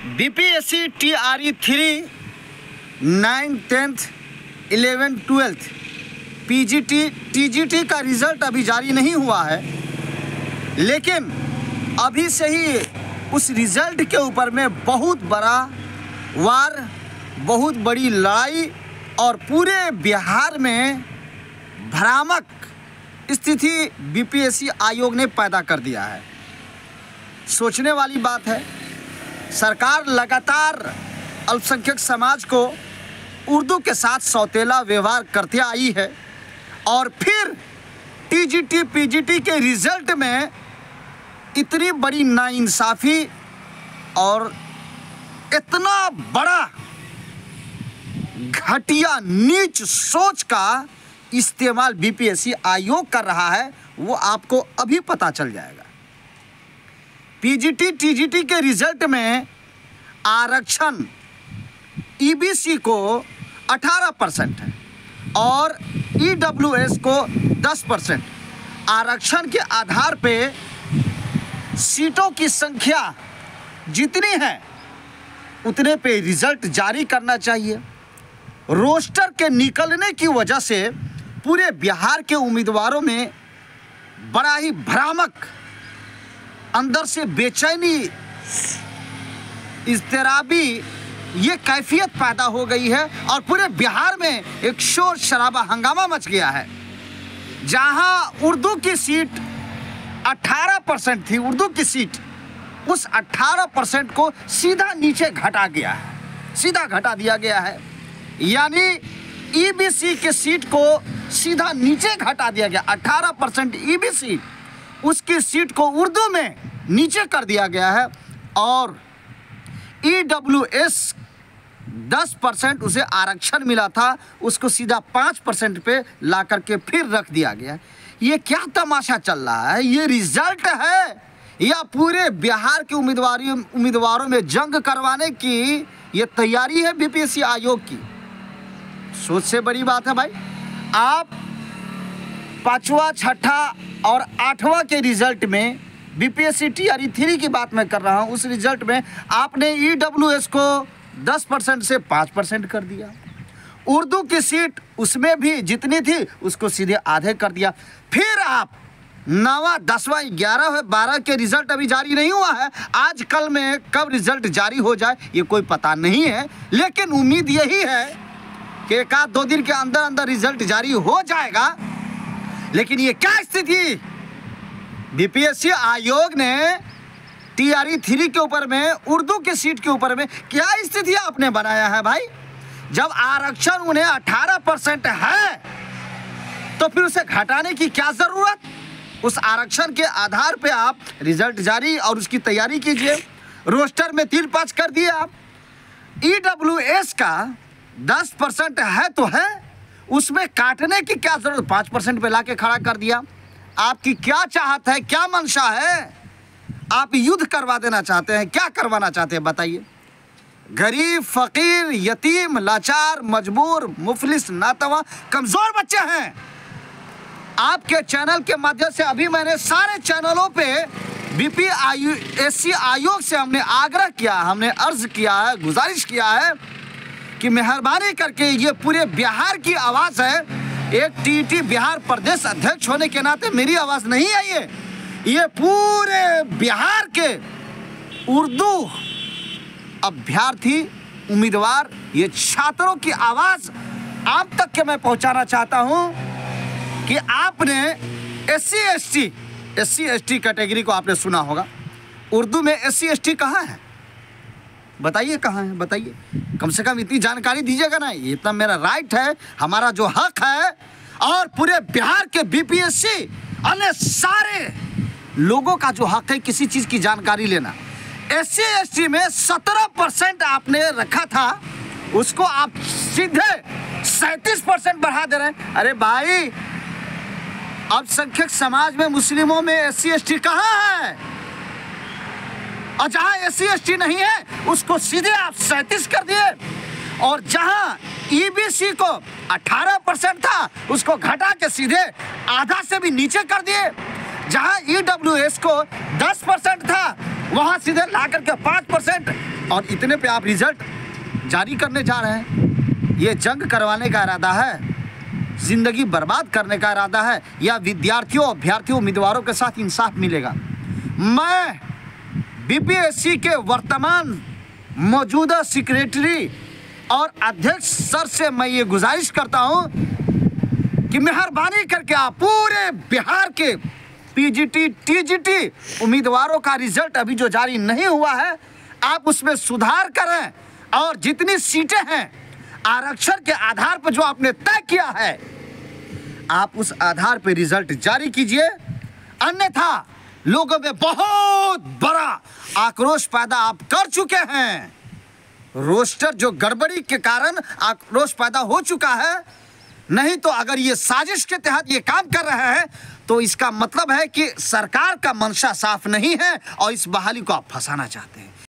BPSC TRE 3 9th 10th 11th 12th PGT TGT का result अभी जारी नहीं हुआ है, लेकिन अभी से ही उस रिज़ल्ट के ऊपर में बहुत बड़ा वार, बहुत बड़ी लड़ाई और पूरे बिहार में भ्रामक स्थिति बीपीएससी आयोग ने पैदा कर दिया है। सोचने वाली बात है, सरकार लगातार अल्पसंख्यक समाज को उर्दू के साथ सौतेला व्यवहार करते आई है और फिर टीजीटी पीजीटी के रिज़ल्ट में इतनी बड़ी नाइंसाफ़ी और इतना बड़ा घटिया नीच सोच का इस्तेमाल बीपीएससी आयोग कर रहा है, वो आपको अभी पता चल जाएगा। पीजीटी टीजीटी के रिज़ल्ट में आरक्षण ईबीसी को 18% है और ईडब्ल्यूएस को 10%। आरक्षण के आधार पे सीटों की संख्या जितनी है उतने पे रिज़ल्ट जारी करना चाहिए। रोस्टर के निकलने की वजह से पूरे बिहार के उम्मीदवारों में बड़ा ही भ्रामक, अंदर से बेचैनी, इज़्तिराबी ये कैफियत पैदा हो गई है और पूरे बिहार में एक शोर शराबा हंगामा मच गया है। जहां उर्दू की सीट 18% थी, उर्दू की सीट उस 18% को सीधा नीचे घटा गया है, सीधा घटा दिया गया है। यानी ईबीसी के सीट को सीधा नीचे घटा दिया गया। 18% ईबीसी, उसकी सीट को उर्दू में नीचे कर दिया गया है और ईडब्ल्यूएस 10% उसे आरक्षण मिला था, उसको सीधा 5% पे ला करके फिर रख दिया गया। ये क्या तमाशा चल रहा है? ये रिजल्ट है या पूरे बिहार के उम्मीदवारों में जंग करवाने की ये तैयारी है बीपीएससी आयोग की? सोच से बड़ी बात है भाई। आप 5वां, 6ठा और 8वां के रिजल्ट में बीपीएससी टीआरई 3 की बात मैं कर रहा हूँ, उस रिजल्ट में आपने ईडब्ल्यूएस को 10% से 5% कर दिया। उर्दू की सीट उसमें भी जितनी थी उसको सीधे आधे कर दिया। फिर आप 9वां, 10वां, 11वां, 12 के रिजल्ट अभी जारी नहीं हुआ है। आज कल में कब रिजल्ट जारी हो जाए ये कोई पता नहीं है, लेकिन उम्मीद यही है कि एक आध 2 दिन के अंदर अंदर रिजल्ट जारी हो जाएगा। लेकिन ये क्या स्थिति बीपीएससी आयोग ने टीआरई 3 के ऊपर में, उर्दू की सीट के ऊपर में क्या स्थिति आपने बनाया है भाई? जब आरक्षण उन्हें 18% है तो फिर उसे घटाने की क्या जरूरत? उस आरक्षण के आधार पे आप रिजल्ट जारी और उसकी तैयारी कीजिए। रोस्टर में 3-5 कर दिए आप। ईडब्ल्यूएस का 10% है तो है, उसमें काटने की क्या जरूरत? 5% पे लाके खड़ा कर दिया। आपकी क्या चाहत है, क्या मंशा है? आप युद्ध करवा देना चाहते हैं? क्या करवाना चाहते हैं बताइए? गरीब, फकीर, यतीम, लाचार, मजबूर, मुफलिस, नातवा, कमजोर बच्चे हैं। आपके चैनल के माध्यम से अभी मैंने सारे चैनलों पे बीपीएससी आयोग से हमने आग्रह किया, हमने अर्ज किया है, गुजारिश किया है कि मेहरबानी करके ये पूरे बिहार की आवाज़ है। एक टीटी बिहार प्रदेश अध्यक्ष होने के नाते मेरी आवाज़ नहीं है, ये पूरे बिहार के उर्दू अभ्यर्थी, उम्मीदवार, ये छात्रों की आवाज़ आप तक के मैं पहुंचाना चाहता हूं कि आपने एससी एसटी कैटेगरी को आपने सुना होगा। उर्दू में एससी एसटी कहाँ है बताइए? कहाँ है बताइए? कम से कम इतनी जानकारी दीजिएगा ना। ये इतना मेरा राइट है, हमारा जो हक है। और पूरे बिहार के बीपीएससी अन्य सारे लोगों का जो हक है किसी चीज़ की जानकारी लेना। एससी एसटी में 17% आपने रखा था, उसको आप सीधे 37% बढ़ा दे रहे हैं। अरे भाई, अल्पसंख्यक समाज में, मुस्लिमों में एससी एसटी कहाँ है? और जहां एससी एसटी नहीं है उसको सीधे आप 37 कर दिए, और जहां ईबीसी को 18% था उसको घटा के सीधे आधा से भी नीचे कर दिए। जहां ईडब्ल्यूएस को 10% था वहां सीधे ला करके 5% और इतने पे आप रिजल्ट जारी करने जा रहे हैं। ये जंग करवाने का इरादा है, जिंदगी बर्बाद करने का इरादा है, या विद्यार्थियों अभ्यर्थियों उम्मीदवारों के साथ इंसाफ मिलेगा? मैं बीपीएससी के वर्तमान मौजूदा सेक्रेटरी और अध्यक्ष सर से मैं ये गुजारिश करता हूं कि मेहरबानी करके आप पूरे बिहार के पीजीटी टीजीटी उम्मीदवारों का रिजल्ट अभी जो जारी नहीं हुआ है, आप उसमें सुधार करें और जितनी सीटें हैं आरक्षण के आधार पर जो आपने तय किया है, आप उस आधार पर रिजल्ट जारी कीजिए। अन्यथा लोगों में बहुत बड़ा आक्रोश पैदा आप कर चुके हैं। रोस्टर जो गड़बड़ी के कारण आक्रोश पैदा हो चुका है, नहीं तो अगर ये साजिश के तहत ये काम कर रहे हैं तो इसका मतलब है कि सरकार का मंशा साफ नहीं है और इस बहाली को आप फंसाना चाहते हैं।